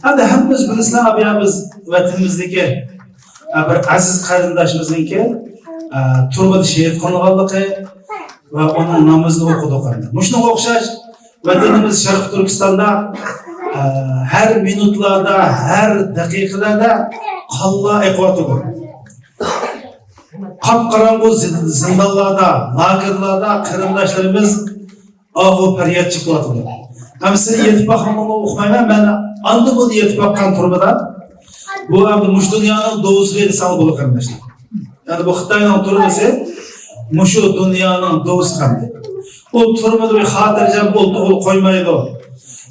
Endi hammamiz bilasizlar, abi biz vatanimizdagi bir aziz qarindoshimizniki turmuda shehid qilinganligi va uning namozini o'qidik. Shunga o'xshash vatanimiz Sharq Turkistonda her minutlarda, her dakikalarda qalla eqvatıdır. Kapkarangu zindanlarda, lagerlarda qarindoshlarimiz ağu feryat çıkıvatıdır. Hem size yetip bakımını okumayman, ben andı bunu yetip bakkan turmada. Bu hem muş dünyanın doğusu ve lisanı bulu qarindoshlar. Yani bu Xitayning turmasi muşu dünyanın doğusu qanday. O turmada bir xotirjam o'ltirib qo'ymaydi.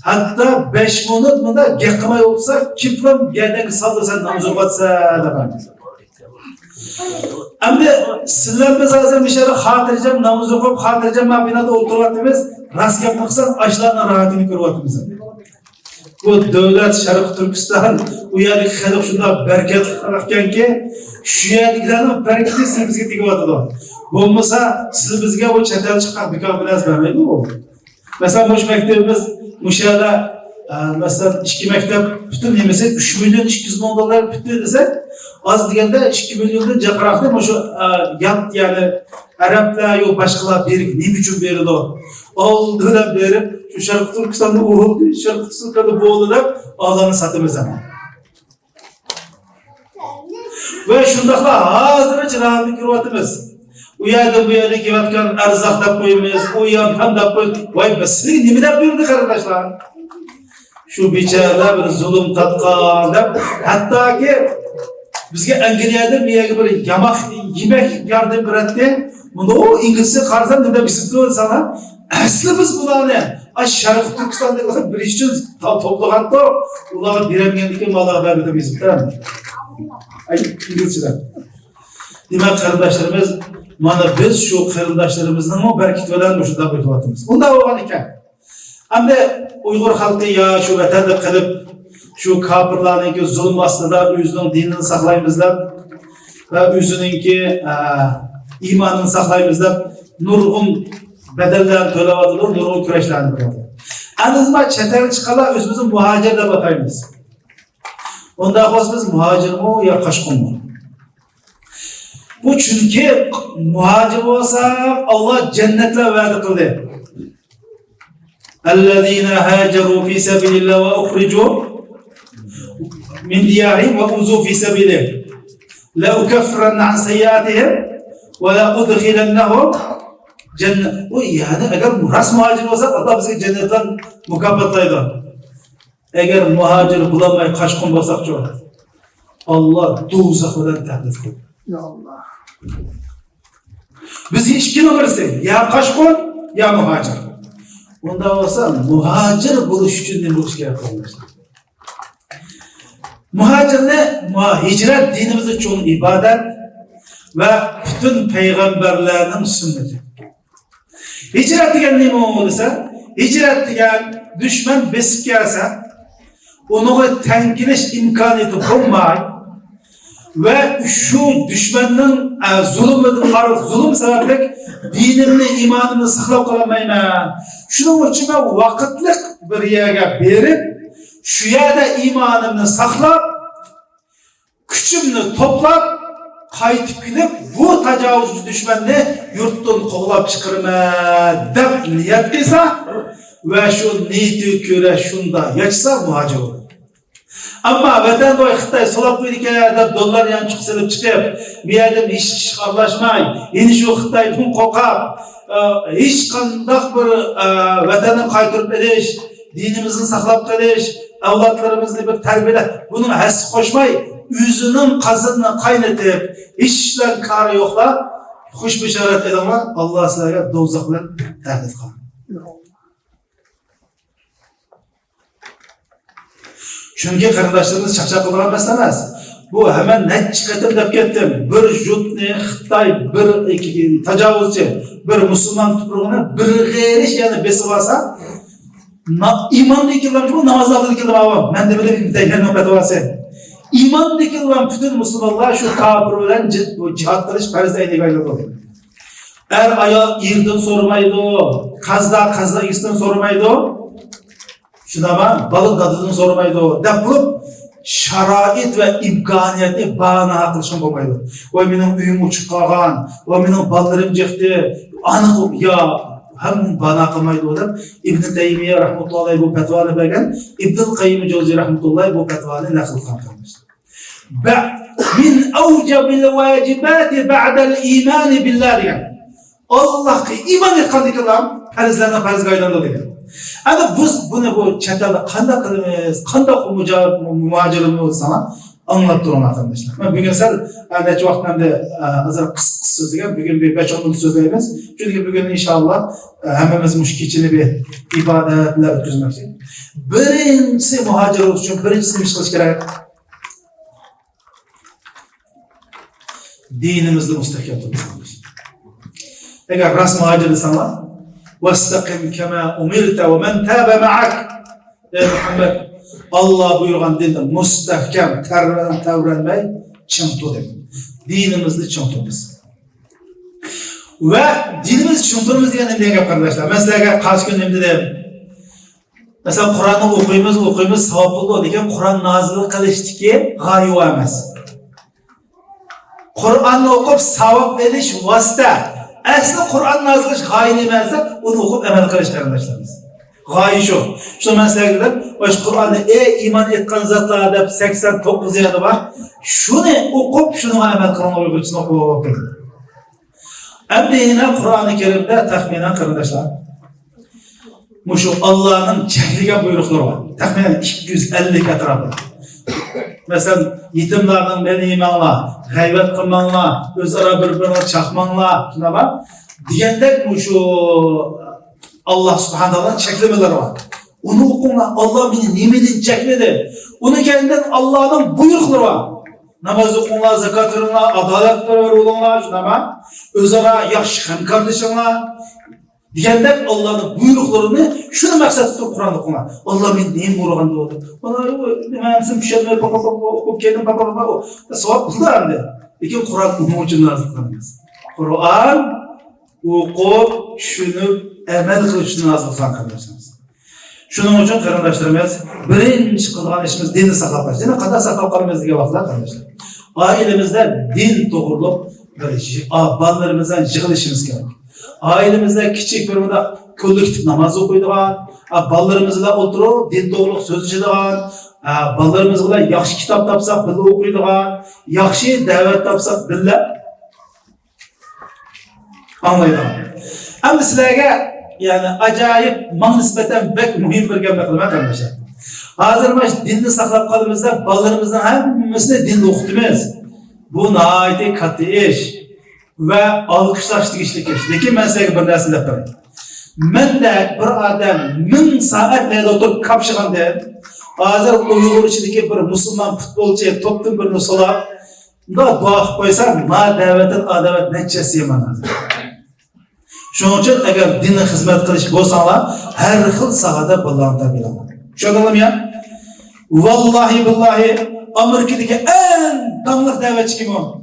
Hatta 5 minut bunda gap qilmay o'tsa, kiplam yerdan salsa namoz o'qitsa degan. Endi sizlar biz hozir mishara xotirjam namoz o'qib, xotirjam mabinada o'tiryapmiz. Rast gap qilsan, ashlarning rohatini ko'ryapmiz. Bu davlat Sharq Turkiston u yerlik xalq shunda barakatli ekanki, shu yerliklarning barakati sizga tegayotdi. Bo'lmasa, siz bizga bu chet el chiqqan bekor bilan bermaydi bu. Mesela bu maktabimiz müşahede, mesela iki mektep bütün nemesi 3 milyon 200 bin dolar bütün desek, az degende 2 milyondan cakarakta şu yat yani Araplar yok başkalar berip ne biçim verir o. Aldılar berip şu Şarkı Türkistan'da oldu, Şarkı Türkistan'da boğulular Allah'ını satımız ama. Ve şundakla hazır çırağını kırvatımız. U yerda bu yerda kelayotgan arzaq deb qo'yamiz, u ham deb qo'yib, voy biz sizga nima deb buyurdi qarindoshlar? Shu bechoralar bir zulm tatqan deb, hattoki bizga Angliyada bu yerga bir yemek yardım beradi. Bunda o İngilizce qarasam nima deb isitdi sana? Asli biz bularni Sharq Turkistondagi bir ish uchun to'plaganda ularga beradigan mallar berdi deb isitdi. Ay İngilizceler. Demak qarindoshlarimiz, mana biz şu qarindoshlarimizni berkit bilan shunda o'tyapmiz. Unda bo'lgan ekan. Hamda Uyg'ur xalqi ya shu vatanda qilib, shu kofirlarning zulm ostida o'zining dinini saqlaymiz deb va o'zininki iymonini saqlaymiz deb nurg'un bedellar to'layotdi, nurg'un kurashlarni qiladi. Anizma chetel chiqala o'zimizni muhojir deb ataymiz. Unda xos biz muhojirmi yo qochqinmi? Bu çünkü muhacir olsak Allah cennetler vaat kıldı. اَلَّذ۪ينَ هَاجَرُوا ف۪ي سَبِيلِ اللّٰهِ وَاُخْرِجُوا مِنْ دِيَارِهِمْ وَاُوذُوا ف۪ي سَبِيلِهِ لَاُكَفِّرَنَّ عَنْ سَيِّئَاتِهِمْ وَلَاُدْخِلَنَّهُمْ cennet. O yani eğer rast muhacir olsak Allah bize cennetten mukaffatlaydı. Eğer muhacir bulamayıp kaçkın olsak çok. Allah do'zaxdan tahdid qildi. Ya Allah. Biz hiç kim olursak ya kaçkın ya muhacir. Onda olsa muhacir buluş için ne buluş gerek olmaz. Muhacir ne? Hicret dinimizde çok ibadet ve bütün peygamberlerin sünneti. Hicret diyen ne olursa? Hicret diyen düşman besip gelse onu tenkiliş imkaniyeti bulmayı ve şu düşmanın zulüm sebeplik dinimni, imanımni saqlab qolamayman. Şunun için ben vaqtlik bir yerga berib, şu yerda imanımni saqlab, kuchimni to'plab, qaytib kelib, bu tajovuzchi düşmanni yurtdan quvlab chiqaraman deb niyat qilsa ve şu niyati ko'ra shunda yashsa muhojir bo'ladi. Ama vatandosh Xitoy solab qo'ydigan deb dollar yanchiq silib chiqib, bu yerda hech ish aralashmay, endi shu Xitoydan qo'rqib, hech qanday bir vatanni qaytarib berish, dinimizni saqlab qolish, avlodlarimizni bir tarbiyalab, buni hassi qo'shmay, o'zining qazini qaynatib, hech ishlar kari yo'qlar, xush bishorat edaman, Alloh sizlarga do'zax bilan tahdid qiladi. Çünkü qarindoshlarimiz chaqchaq qilgan emas. Bu hemen necha qatim deb ketdim. Bir jutni Xitoy, bir tajovuzchi, bir musulmon tuprog'ini bir g'erish yani besib olsa, iymonni kelib bu namozlarni kelib olib, men de bilib imtihonlarni o'qitib iymonni kelib bütün musulmonlar şu kafir bilan jihad qilish farz ayniga aylanadi. Ayol erdan so'ramaydi, qazda isdan so'ramaydi. Şunama balık tadını sormaydı o. Dep bulup şarait ve imkaniyeti bağına kılışın olmaydı. O benim üyüm uçup kalgan, o benim ballarım çıktı, anık ya hem bana kılmaydı o da. İbn-i Teymiye rahmetullahi bu petvanı bergen, İbn-i Kayyim Cevzi rahmetullahi bu petvanı nakıl kalmış. Min avcabil vacibati ba'del imani billah diyen. Allah'a iman etkandık lan, farzlarına farz gaydandı diyen. Ama bunu bu çatalda kanda kılımız, kanda muhacirimiz sana anlattı onu arkadaşlar. Ben bugün sen neçe vaktimde azar kıs sözüge, bugün bir 5-10 minut sözleyemiz. Çünkü bugün inşallah hemimiz müşkilçini bir ibadetle ötküzmek için. Birincisi muhacir oluşun, birincisi mişkiliş gerek. Dinimizde müstahkem tutmak. Eğer rast muhacir insanlar وَاسْتَقِمْ كَمَا اُمِرْتَ وَمَنْ تَابَ مَعَكْ Ey Muhammed, Allah buyurgan dinde müstahkem tevrenmeyi çımtı demek. Dinimizde çımtımız. Ve dinimiz çımtımız diye ne yap kardeşler? Mesela kaç gün nemde de mesela Kur'an'ı okuyumuz savaplı o diken Kur'an nazılı kılıştı ki gayi olmaz. Kur'an'ı okup savap ediş vasıta. Aslında Kur'an nazılış gayi demezse onu okup emel kılış kardeşlerimiz. Gayi şu. Şu meseleler, Kur'an'ı iman etken zatlar da 89 yerde var. Şunu okup şunu emel kılın uyguçunu okup. Hem de yine Kur'an-ı Kerim'de tahminen kardeşler. Şu Allah'ın çekligen buyrukları var. Tahminen 250 etrafı. Mesela yetimlerden beni imanla, gayret kılmanla, özara birbirine çakmanla, şuna bak. Diyendek şu Allah subhanahu wa ta'ala çeklemeleri var. Onu okunla Allah beni nimetin çekledi. Onu kendinden Allah'ın buyrukları var. Namaz okunla, zekat verinla, adalet verinla, şuna bak. Özara yaxşı hem kardeşinle. Diyendek Allah'ın buyruklarını şunu maksat tutup Kur'an'da okunla. Allah beni neyim buyruganda oldu. Onları hemensin pişenler, okup kendim, sevap buldu hem de. Lakin Kur'an onun için nazırlanmaz. Kur'an okup, düşünüp, emel kılışını nazırlan kardeşlerimiz. Şunun için kardeşlerimiz, birinci kılgan işimiz dini saklamak. Dini kadar saklamak diye baklar kardeşler. Ailemizde din doğrulup, ballarımızdan yığılışımız gerek. Ailemizde küçük bir müddet küllük namaz okuyduğun, ballarımızla oturup din doğruluk söz içiduğun, ballarımızla yaxşı kitap tapsak bile okuyduğun, yaxşı davet tapsak bile anlaydığı. Hem sizlerge yani acayip bana nispeten pek mühim bir gel bakılma kardeşler. Hazır baş dinini saklap kaldığımızda ballarımızdan hemimizde dinle okuduğumuz. Bu naiti katı iş. Ve alkışlaştık işlik iş. Lakin ben size bir dersin yapayım. Ben de bir adam 1000 saat neyde oturup kapşıgan de hazır Uygur içindeki bir Müslüman futbolcuya toptun birini sola da dua koysan ma davetin adavet neçesi yemen hazır. Şunun için eğer dinle hizmet kılış bolsanlar her xil sahada ballanta bilaman. Şu adamım ya. Vallahi billahi Amerika'daki en damlık davetçi kim o?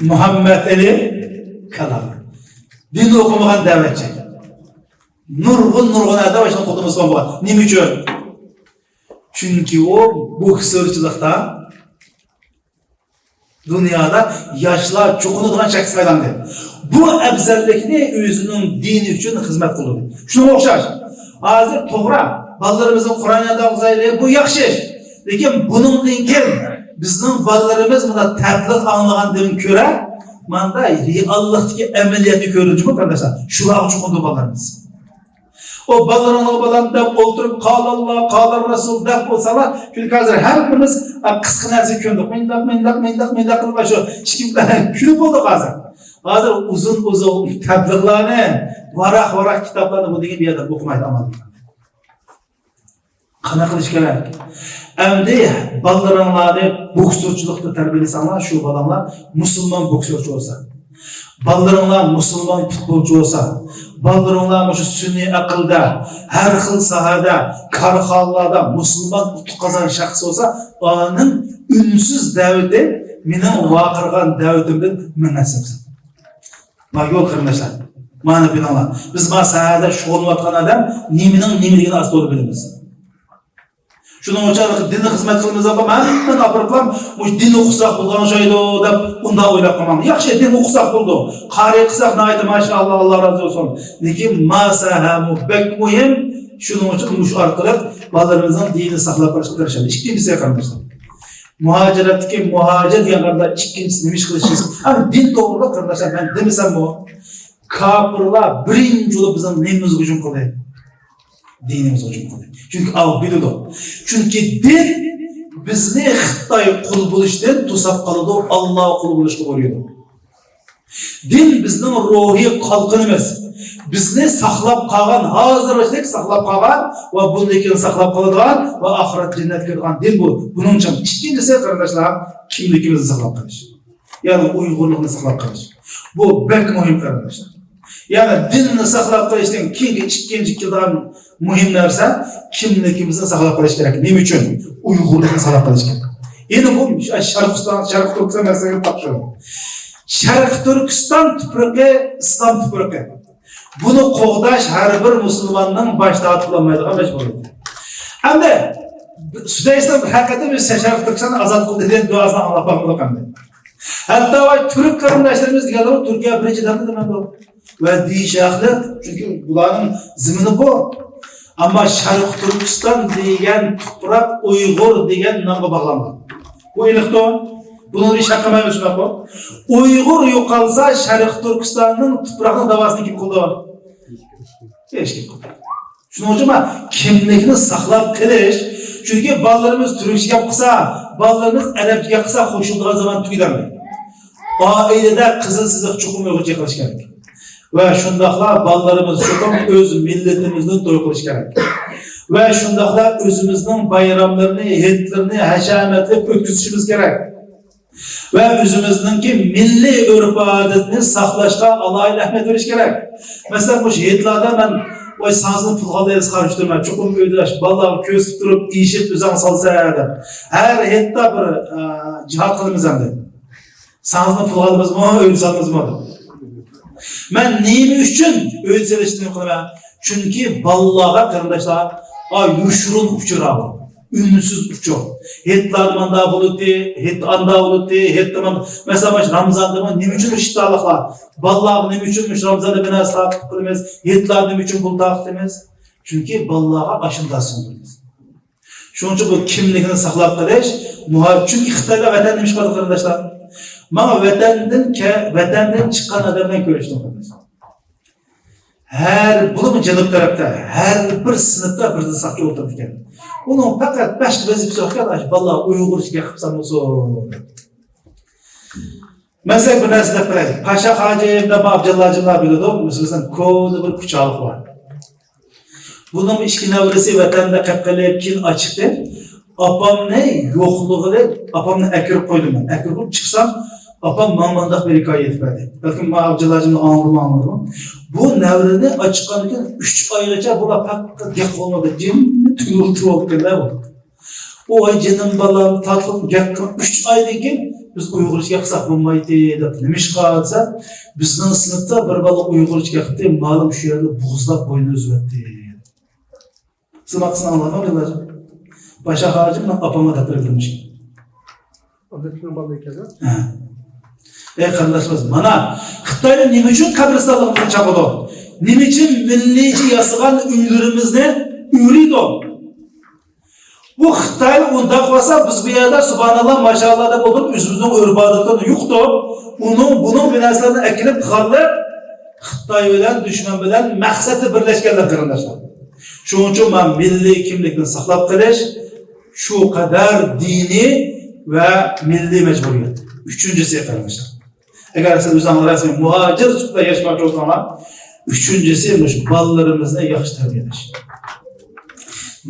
Muhammed Ali Kalam. Din okumagan davetçi. Nurgun davetçi okudumuz var. Nima uchun? Çünkü o bu hısırçılıkta dünyada yaşlar çoğunluğundan şəxs aylandı. Bu əbzəllikni özünün dini üçün hizmet kılıyor. Şuna okşar. Hazır toğra. Ballarımızın Kur'an'da uzaylığı bu yaxşı. Lakin bunun dinken bizning ballarimiz buna tabliq anlagandığın köre manda reallıktaki ameliyatı görünce bu kardeşler. Şuraya çoğundu ballarımız. O balların obalarında oturup kal Allah, kal Resul dep olsalar çünkü hazır her birimiz kıskı neresi köndük. Mendak kılıp şu şikimler külüp olduk hazır. Hazır uzun tabliğlerini, varak kitaplarını bu degen bir yerde okumaydı ama. Kana kılış gerek. Endi ballarınları boksörçülükte terbiyelisanlar şu adamlar Müslüman boksörçü olsa. Ballarınlar Müslüman futbolcu olsa. Ballarınlar şu sünni akılda, her xil sahada, karxallarda Müslüman utuq kazan şahs olsa, onun ünsüz daveti, menin vaqırgan davetimden münasebet. Bak yol kardeşler. Mana bilana. Biz masada şoğulvatkan adam nimenin aslı olup bilimiz. Şunun için dinle hizmet kılımız ama ben apırıklam din okusak bulgan şeydi dep unda oylap kalmam. Yaxşı din okusak buldu. Qari kısak naydı maşallah Allah razı olsun. Lekin masaha bek muhim. Şunun için muş arkalık balalarımızın dinini saklap karıştırışır. İkincisi kardeşler. Muhaciretteki muhacir yanlarda ikincisi neymiş kılışırız. Hani din doğruluğu kardeşler ben demesem bu. Kapırlar birinci olup bizim dinimiz hücum kılıyor. Dinimiz hücum kılıyor. Çünkü av bildi o. Çünkü din bizni Xitay kul buluştan tusap kalıdı Allah kul buluşu koruyordu. Din bizning ruhiy qalqinimiz. Bizni saqlab qolgan, hozirlik saqlab qolgan va bundan keyin saqlab qoladigan va oxirat jannatga kiradigan din bu. Buning uchun ikkinchisi qarindoshlar kimligimizni saqlab qolish. Ya'ni uyg'urlikni saqlab qolish. Bu bek muhim qarindoshlar. Ya'ni dinni saqlab qolishdan keyingi ikkinchi kidan muhim narsa kimligimizni saqlab qolish kerak. Nima uchun? Uyg'urlikni saqlab qolish kerak. Endi bu Sharq Turkiston masalaga taqshirdi. Sharq Turkiston tuprog'i islom tuprog'i. Bunu qo'g'dash har bir musulmonning boshda atlanmaydigan majburiyat. Hamda Sudayiston haqiqatan biz Sharq Turkistonni ozod qildi degan duosini Alloh bag'lab qildi. Hatto turk qarindoshlarimiz deganlar Turkiya birinchi davlat emas bu. Va deyishaqli chunki bularning zimini bu. Ammo Sharq Turkiston degan tuproq Uyg'ur degan nomga bog'langan. Bu iliqto Bunun iş hakkında şuna bak. Uygur yo'qolsa Sharq Turkistonning tuprog'ini davosini kim qildi? Hech kim qildi. Shuning uchun kimlikni saqlab qilish, chunki bolalarimiz turkcha gap qilsa, bolalarimiz arabcha gap qilsa qo'shiladigan zaman tugaydi. Oilada qizil siziq chuqur Uyg'urcha qilish kerak. Va shundaqla bolalarimiz chuqur o'z millatimizni to'y qilish kerak. Va shundaqla o'zimizning bayramlarini, hayitlarini hashamatli o'tkazishimiz kerak. Ve özümüzdeki milli örf adetini saxlaşqa alaylı ahmet veriş gerek. Mesela bu şehitlarda ben o sazını pulgalayız karıştırma. Çokum ödeş, vallahi köz tutup, işit düzen salsa yerde. Her hitta bir cihat kılımız hem de. Sazını pulgalımız mı, öyle mı? Ben neyimi üçün öyle seliştiğini kılım. Çünkü vallaha kardeşler, yuşurun uçurağı. Ünsüz uçuyor. Hitlardan da bulutu, hitanda bulutu, hitman. Mesela Ramazan'da ne için iştahlıklar? Vallahi ne içinmiş Ramazan'da bina sahip kılımız, hitlar ne için bulutu aktımız? Çünkü vallaha başında sunduruz. Şunun için bu kimliğini saklap kalış, çünkü Xitay'da vatan demiş kaldı arkadaşlar. Bana vatandan çıkan adamdan görüştüm arkadaşlar. Bunu mu canım tarafta, her bir sınıfta bir de saklı otururken. Onun fakat başka vazifesi yok arkadaş. Vallahi Uygurca yapsam olsun. Mesela bir nesne yapayım. Paşa Hacı'yımda Abdallah'cımlar biliyordum. Mesela ko'da bir kucağılık var. Bunun işki nevresi vatanda kapkalayıp kin açıktı. Apam ne? Yokluğu apamla ekirip koydum ben. Ekirip çıksam apam mamandaq bir hikaye etmedi. Belki Abdallah'cımla anladım. Bu nevreni açıklanırken 3 aygacha bular paqqa gap olmadı. Jinni tuyultib olganlar bu. O ay jinim balam tatlıp gap 3 aydan keyin biz Uyg'urcha qilsak bo'lmaydi deb nima ish qilsa, bizning sinfda bir bola Uyg'urcha qildi, ma'lum shu yerda bo'g'izlab bo'yni uzatdi. Sınaqsını anlamadılar. Paşa Hacımla apama da bırakılmış. Adetinin balı ikazı. Kardeşimiz, mana Xitayda nima uchun qabristonlarimizni chaqadi? Nima uchun millicha yasag'an uylarimizni uriydi? Bu Xitoy unda qilsa biz bu yerda subhanalloh mashalloh deb o'tirib o'zimizning urf-odatlarni yo'qitib, buning binasini akilib qilib Xitoy bilan dushman bilan maqsadi birlashganlar qarindoshlar. Shuning uchun men milliy kimlikni saqlab qolish shu qadar diniy va milliy majburiyat. Üçüncüsü qarindoshlar. Eğer siz o'zingizlar rasmiy muhojir sifatida yashamoqchi bo'lsanglar, üçüncüsü bolalarimizni yaxshi tarbiyalash.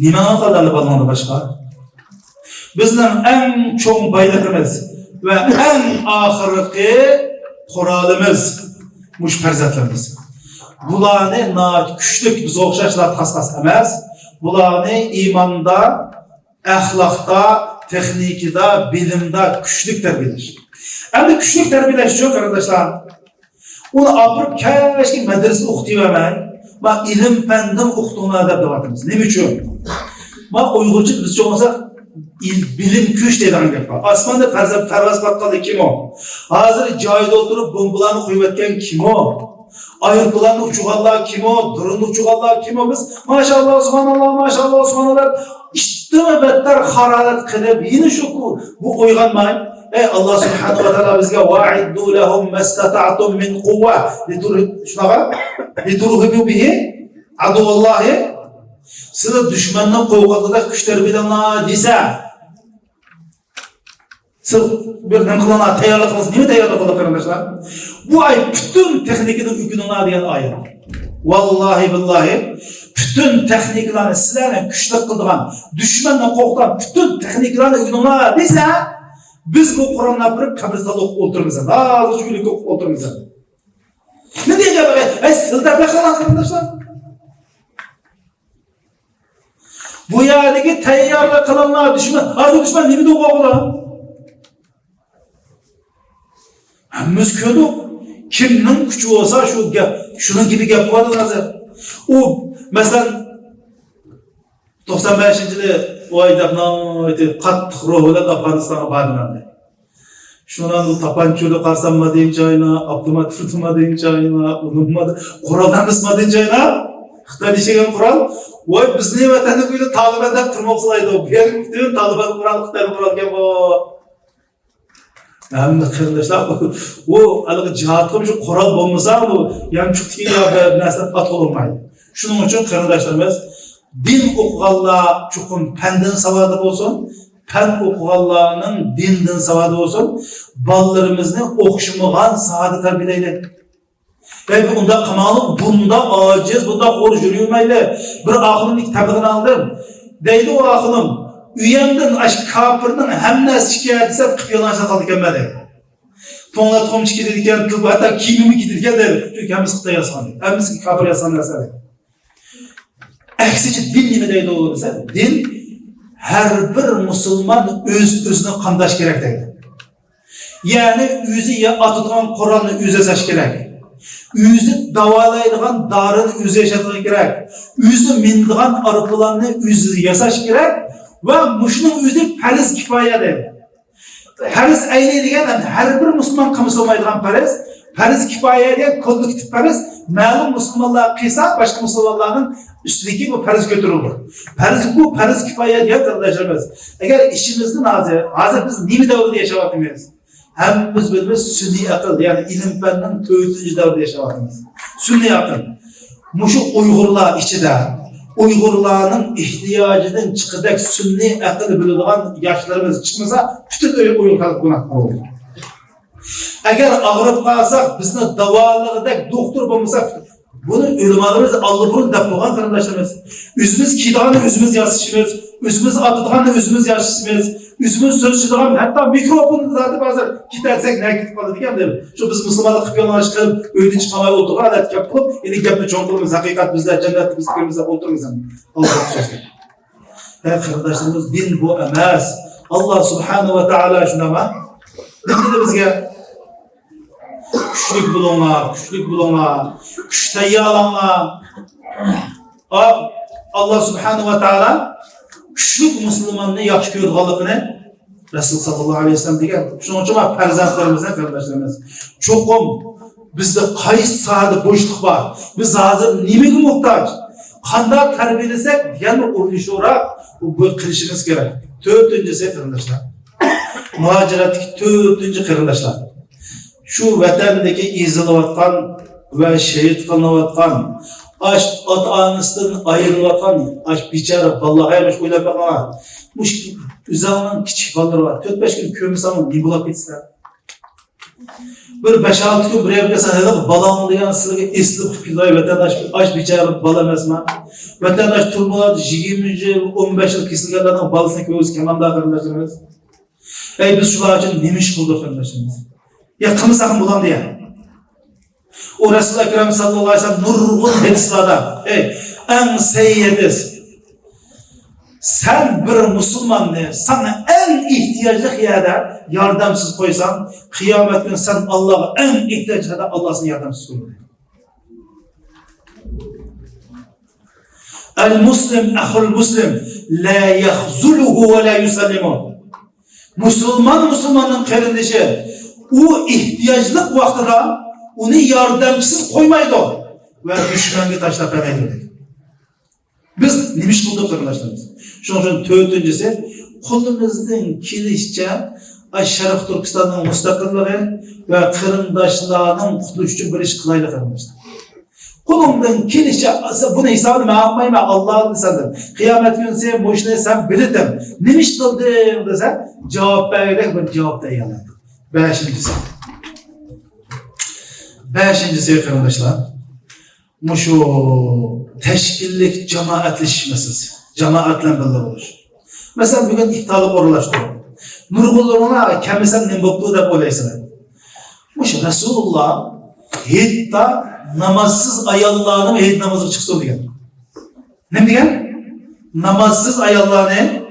Nima qiladi bolalarni boshqa? Bizning eng cho'ng boyligimiz va eng oxirgi qurolimiz mush farzandlarimiz. Bularni kuchli biz o'xshashlar xas emas. Bularni iymonda, axloqda, texnikada, bilimda kuchli tarbiyalash. Endi kuchli tarbiyalash uchun qarindoshlar, Onu apırıp keşke medrese okutuvermey. Bak ilim pendim okuduğuna da devatımız. Ne biçim? Bak Uygurca bizce olmasa bilim güç deydiğin gap var. Asmanda pervaz patkalı kim o? Hazır cayda oturup bombalarını koyuvetken kim o? Ayırpılarını uçuğallar kim o? Durun uçuğallar kim o? Biz maşallah subhanallah maşallah subhanallah işte mübetter hararet kılıp yine şu bu uyganmayın. Ey Allah subhanahu wa ta'ala bizge وَاَعِدُّوا لَهُمْ مَسْتَطَعْتُمْ مِنْ قُوَّةِ لِتُرْهِبُوا بِهِ عَدُوَ اللّٰهِ Size düşmandan kovgada güçler bilenler dese siz bir ne kılana tayyorlik kılınız. Nime tayyorlik kılınız arkadaşlar? Bu ay bütün teknikinin hükümüne diyen ayet. Vallahi billahi bütün tekniklerini sizlerle güçlük kıldığın düşmandan kovgan bütün tekniklerini hükümüne dese biz bu Kur'an'la bir kabristanlık oturmuşuz. Ağzı şükürlük oturmuşuz. Ne diyeceğim? Silde bakın arkadaşlar. Bu yerdeki teyyarla kılanlar düşman. Artık düşman nemi de oğula. Hemmimiz köydük. Kimnin küçüğü olsa şunun gibi gap vardı hazır. O mesela 95. yılı o ayda kattık ruhuyla Afganistan'a bağlandı. Şundan o tapançolu karsanma deyin çayına, Abdülmat fırtıma deyin çayına, unutmadı. Kuraldan kısma deyin çayına. Xitay dişegen kural. Oy bizni vatanda böyle Taliban'dan tırmoqsalaydı o. Ben bütün Taliban kural, Xitay kural gel bu. Hem arkadaşlar o alığı cihatım şu kural olmasa bu yan çıktı ya nesne pat olmaydı. Şunun için arkadaşlarımız din okuğalla çukum pendin savadı olsun, pen okuğallarının dindin savadı olsun, ballarımızın okşumağın saadı terbiyeyle. Ben bunda kamalı, bunda aciz, bunda hor yürüymeyle bir akılın kitabını aldım. Deydi o akılım, üyemden aşk kapırının hem şikayet etse kıpyalanışa kaldı gelmedi. Tonla tomçu gidirken, hatta kimimi gidirken dedi. Çünkü hemiz kıta yasandı. Hemiz kapır yasandı yasandı. Eksici din nime deydi olur ise, din her bir Müslüman özüne kandaş gerek deydi. Yani yüzü atılan Kur'an'ı yüzeseş gerek. Yüzü davalaydıgan darını yüzü yaşatmak gerek. Yüzü mindigan arıpılarını yüzü yasaş gerek. Ve muşunun yüzü periz kifaya dedi. Periz eyni degen her bir Müslüman kamusu olmaydıgan periz. Periz kifaya degen kollektif periz. Ma'lum Müslümanlar kıysa başka Müslümanların üstündeki bu periz götürülür. Bu periz kifaya diye kardeşlerimiz. Eğer işimizden hazır biz nimi devrede yaşavatımız. Hemmimiz bilmez sünni akıl yani ilim feninin 4. devrede yaşavatımız. Sünni akıl. Muşu Uygurlar içinde. Uygurlarının ihtiyacının çıkacak sünni akıl bildiğin yaşlarımız çıkmasa bütün Uygurlar buna olur. Eğer ağırıp kalsak bizni davalıqda doktor bulmasak bunu ölümalarımız Allah'ın depoğan kardeşlerimiz. Üzümüz kidanı üzümüz yazışımız, üzümüz atıdığanı üzümüz yazışımız, üzümüz sözcüdüğün hatta mikrofonu zaten bazen gidersek ne gidip kalır diyeceğim de şu biz Müslümanlık kıpyalan çıkıp öyle çıkamayı olduğu adet yapıp yine gepni çoğunluğumuz hakikat bizler cennetimiz kırmızı otururuz. Allah'ın sözü. Her kardeşlerimiz din bu emez. Allah subhanahu ve teala şuna ne dedi bizge? Güçlük bulunlar, güçteyi alanlar. Allah subhanahu ve teala güçlük Müslümanlığı yakşı gördüğünü Resul sallallahu aleyhi ve sellem diyen. Şunun için perzentlerimizden kardeşlerimiz. Çokum bizde kayıs sahada boşluk var. Biz hazır nimeğe muhtaç. Kanda terbiyelesek yani o iş olarak bu kılışımız gerek. 4. kardeşler. Muhaciretteki 4. kardeşler. Şu vatandaki izilavatkan ve şehit kılınavatkan, aş ata-anasından ayrılavatkan, aş biçara ballahaymış oylap bakana, muş üzerinin küçük balları var. 4-5 gün kömür samın ne bulap etsinler. Bir 5-6 gün bir evde sanırım balağın diyen sırrı esli fikirleri vatandaş aş biçara balamazma. Vatandaş turmalar 20 yıl 15 yıl kesilgenlerden balısını köyüz kemanda arkadaşlarımız. Biz şular için nemiş kıldık arkadaşlarımız. Ya kımısakın bulan diye. O Resulullah Ekrem sallallahu aleyhi ve sellem nurgun hedislada. En seyyediz. sen bir Müslümanı sana en ihtiyaclı yerde yardımsız koysan, kıyamet günü sen Allah'a en ihtiyaclı yerde Allah seni yardımsız koyuyor. El-Muslim, ahul-Muslim, la yahzuluhu ve la yusallimu. Müslümanın kardeşi, o ihtiyaçlık vaktinde onu yardımsız koymaydı o. Ve düşmanı taşlap emeğidir. Biz neymiş kıldık arkadaşlarımız? Şunun için tötüncüsü, kulumuzdan kilişçe Şarkı Türkistan'ın müstakilleri ve kırımdaşlarının kurtuluş için bir iş kılaylık arkadaşlar. Kulumdan kilişçe, bunu hesabını mağamayım Allah'ın sandım. Kıyamet günü sen boşuna sen bilirim. Neymiş kıldım desen, cevap vererek ben cevap da yanardım. Beşincisi arkadaşlar, şu teşkillik cemaatleşmesiz, cemaatle belli olur. Mesela bugün ihtalık oralaştırıyor. Nurgulluğuna kemisen nimbokluğu da böyleysine. Şu Resulullah hitta namazsız ayallarını ve hit namazı çıksın diyen. Ne diyen? Namazsız ayallarını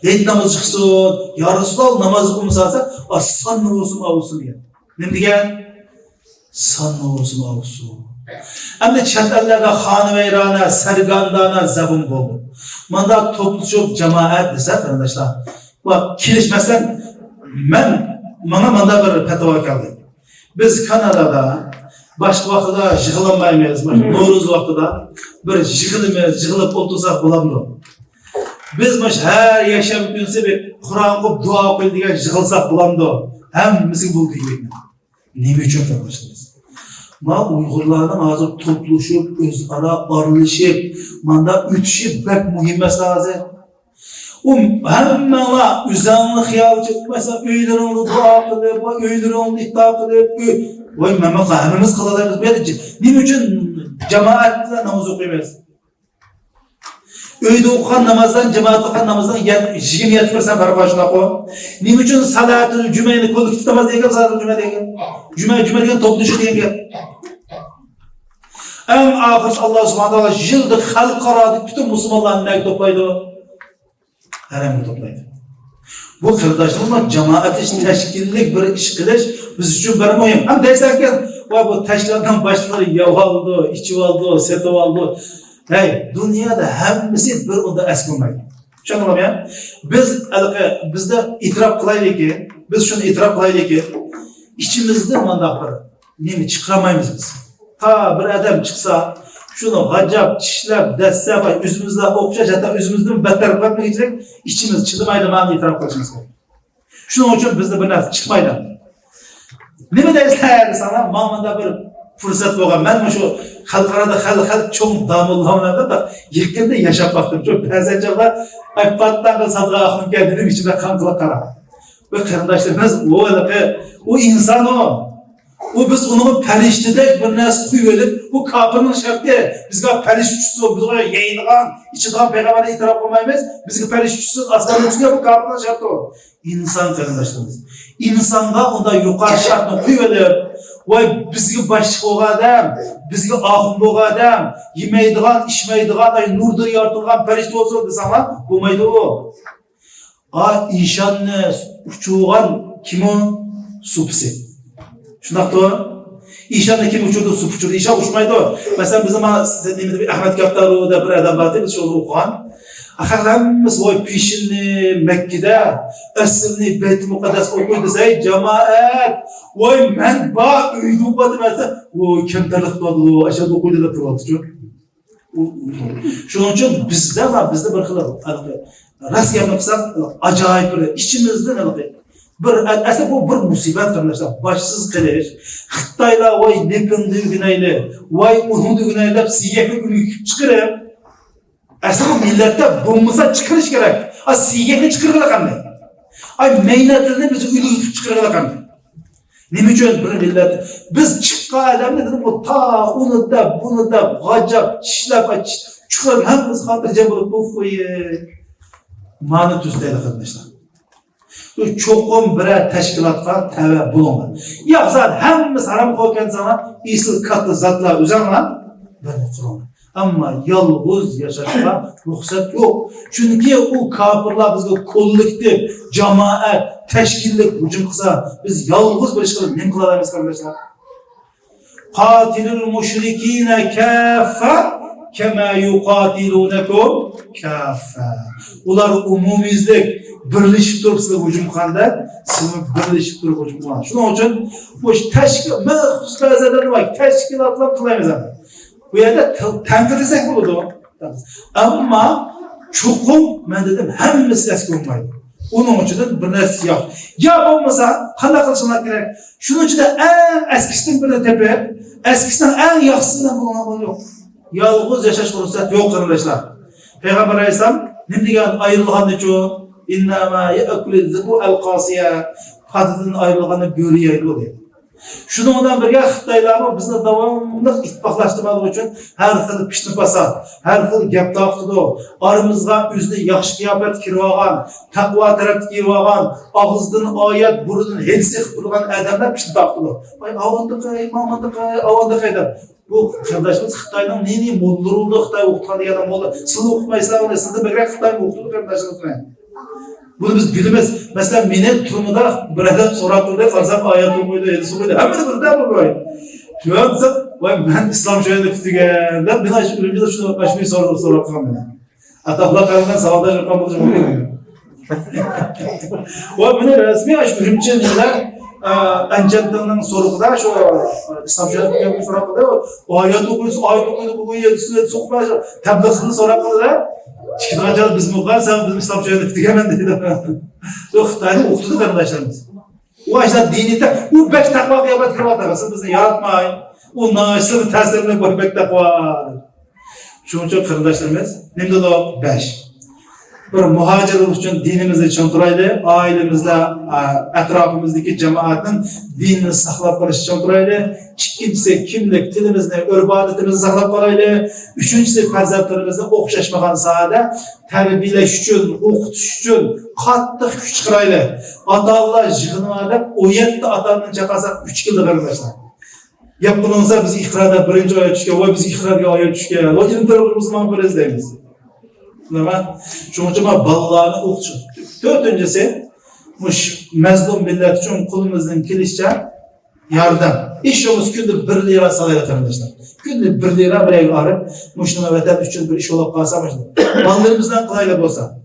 hit namazı çıksın. Ya Resulullah namazı kumsarsa aslan nurusum avulsun diyen. Ne diyen? San nurusum avulsun. Hem de çatellerde hanı veyrana, sergandana zabun oldu. Manda topluluk cemaat dese arkadaşlar. Bak kilişmesen bana manda bir petava kaldı. Biz Kanada'da başka vaxtıda jığılanmayız. Novruz vaxtıda bir jığılıp otursak bulamdı. Biz her yaşam günse bir Kur'an okup dua okuyup diye jığılsak bulamdı. Hemimizi buldu gibi. Ne için arkadaşlar? Ma Uygurlardan hazır topluşup, özara arılışıp, manda ütüşüp, bek mühim meselesi. Hemen üzerine hıyal çıkıp, mesela öylerini dua kılıp, öylerini iddia kılıp, hemimiz kılalarımız böylece. Ne için cemaatle namaz okuyamayız? Öyde okuyan namazdan, cemaat okuyan namazdan 20-70% var başına koy. Ne için salatül cümeyni kolektif namaz diye gel, salatül cüme diye gel. Cüme diye topluşu diye gel. En ahırsı Allah subhanahu wa ta'ala yılda halkara bütün Müslümanların ne toplaydı o? Herhangi toplaydı. Bu kardeşlerimle cemaat için teşkillik bir iş kılış biz için bir mühim. Hem dersen bu teşkilattan başları yav aldı, içi aldı, seto aldı. Hey, dünyada hemisi bir onda eskulmaydı. Şunu anlamı ya? Biz de itiraf kılaylı ki, biz şunu itiraf kılaylı ki, içimizde mandakları, ne mi çıkaramayız biz? Ta bir adam çıksa, şunu hacap, çişlep, destep, yüzümüzle okşaş, hatta yüzümüzden beter bakmak için içimiz çıkmaydı, bana itiraf kılışımız gerekiyor. Şunun için bizde bir nasıl çıkmaydı. Ne mi derler sana? Mamada bir fırsat olgan. Ben şu halkarada çok damılhamlarda da yekinde yaşap baktım. Çok pezencekler, pattan da sadra aklım geldi, içimde kankıla kara. Ve kardeşlerimiz o insan o. O biz onu periştide bir nas kuyuvelip, bu kapının şartı, bizge periştüsü o, biz ona yayınlanan, içinden peygamberine itiraf olmayız, bizge periştüsü aslanın üstüne bu kapının şartı o. İnsan kardeşlerimiz. İnsanda onda yukarı şartını kuyuvelip, vay bizge başlık o adam, bizge ahım o adam, yemeydiğen, içmeydiğen, nurda yartılgan periştü olsun desana, bulmaydı o. İnşanını uçuğan kim o? Supsi. Şundak doğru. İnşallah kim uçurdu, su uçurdu. İnşallah uçmaydı o. Mesela bizim Ahmet Kaptaroğlu da bir adam vardı, biz onu okuyan. Ahirlerimiz o peşini Mekke'de, esrini Beyt-i Mukaddes okuydu. Say cemaat, oy men ba uydu okudu mesela. O kemterlik doğdu, aşağıda okuydu da durdu. Şunun için bizde bir kılar. Rast yapmaksak acayip bir içimizde ne bakıyor? Aslında bu bir musibet arkadaşlar. Başsız kılış. Xitayla vay nepindi güneyle, vay unudu güneyle siyekli günü çıkarıp. Aslında bu millette bombumuza çıkarış gerek. Siyekli çıkarırlar kandı. Meynetlerini bizi uyduğu çıkarırlar kandı. Ne için bir millet? Biz çıkka adamı dedim bu ta onu da bunu da gacap, çişlep, çıkarıp hepimiz hatırca bulup bu koyu. Mani tüzdeydi arkadaşlar. Çoğun birer teşkilatlar teve bulunma. Yapsan hemimiz haram koyken sana isil katlı zatlar üzerine ben oturamam. Ama yalğız yaşashga ruhsat yok. Çünkü o kafirlar bizga kollektiv, cemaat, teşkillik hücum kılsa biz yalğız bo'lishga nima qila olamiz kardeşler? Qatilul müşrikine kaffa kema yuqatilunakum kaffa. Ular umumizlik birleşip durup size hücum qilganda, siz birleşip durup hücum qilasiz. Shuning uchun bu tashkil maxsus ta'zirlar bor, tashkilotlar qilamiz. Bu yerda tanqidlasak bo'ladi. Ammo chuqur men dedim hammasi eski bo'lmaydi. Onun uchun bir narsa yo'q. Ya bo'lmasa qanday qilishimiz kerak? Shuning ichida eng eskisidan bir tepe, eskisidan eng yaxshisidan bo'lgan yo'q. Yalğız yaşash ruhsat yo'q qarindoshlar. Payg'ambar alayhisalom nima degan ayrilgandichu innama ya'kulu zibu al-qasiya qadidan ayrilganda bo'ri yeydi dedi. Shuningdan birga Xitoylarni bizni davomli ittifoqlashtirmoq uchun har xil pishni fasod, har xil gap taqdi, aramizga o'zini yaxshi qiyofat kirib olgan, taqvo tarafga kirib olgan, og'izdan oyat, burundan hech qilib turgan odamlar pishni taqdi. Voy avondiqay deb. Bu qardoshimiz Xitoyning neni mo'ldiruldi, Xitoy o'qitgan degan mo'ldi. Siz o'qimaysizlar, sizni birga Xitoy o'qitdi qardoshimiz. Bunu biz bilimiz. Mesela meni turmada bir adam so'rab turdi, qarsam oyat o'qiydi, hadis o'qiydi. Hammani birdan o'qiydi. Shunsa, voy men islom joyida tutigan, deb men o'zimga shuni mashhur so'rab qoldim. Ataqlar qaragan savollar qilgan bo'lsa mumkin. Voy meni rasmiy ashurimchilar anjadning so'rig'ida shu islom joyida so'rab qildi. Oyat o'qiysiz, bu yerda so'qmas, tabliğni so'rab qildi. Çıkınca biz muğlar, sen bizim İslam şöyle tükemen dedi. O Xitay'da okudu kardeşlerimiz. O açıdan dininde, o bek takva kıyamet kırmatakasın, bizi yaratmayın. O naşırı təsirine koy bek takva. Şunun için kardeşlerimiz, nemde de o 5. Bir muhacir oluş için dinimizi çonturaylı, ailemizle, etrafımızdaki cemaatin dinini saklap kalış çonturaylı. İkincisi kimlik, tilimizni, örf-adetimizni saklap kalaylı. Üçüncüsü farzandlarimizni okşaşmagan sahada terbiyeleş için, okutish için qattiq kuch chiqarayli. Ata-onalar yig'inib, o 7 atanın chaqasi 3 yilda qarindashlar. Gap qilinsa biz iqroda birinchi oyat tushgan, voy biz iqroga oyat tushgan, voy intervyumuzni biz deymiz. Nima? Shuning uchun bolalarni o'qitish. To'rtinchisi, mush mazlum millat uchun qo'limizdan kelishicha yordam. İşimiz günde 1 lira salayla kardeşler. Günde 1 lira birey arıp, muşnuma vatan üçün bir iş olup kalsa mı? Mallarımızdan kolayla olsa.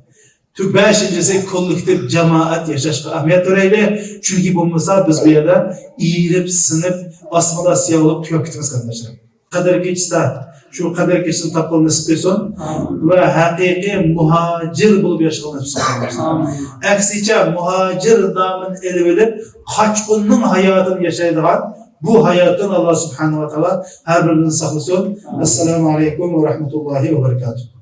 Tüm 5'incisi kollektif cemaat yaşaşka ahmet öreyle. Çünkü bu mesela biz bir yerde iyilip, sınıp, asmada siyah olup tüketimiz kardeşler. Kader geçse, şu kader geçsin tapılını sıkıyorsun ve hakiki muhacir bulup yaşayan nasip kardeşler. Aksice muhacir damın eli verip, kaçkınının hayatını yaşaydıran, bu hayattan Allah subhanahu wa ta'ala her birini saklasın. Esselamu aleyküm ve rahmetullahi ve berekatuhu.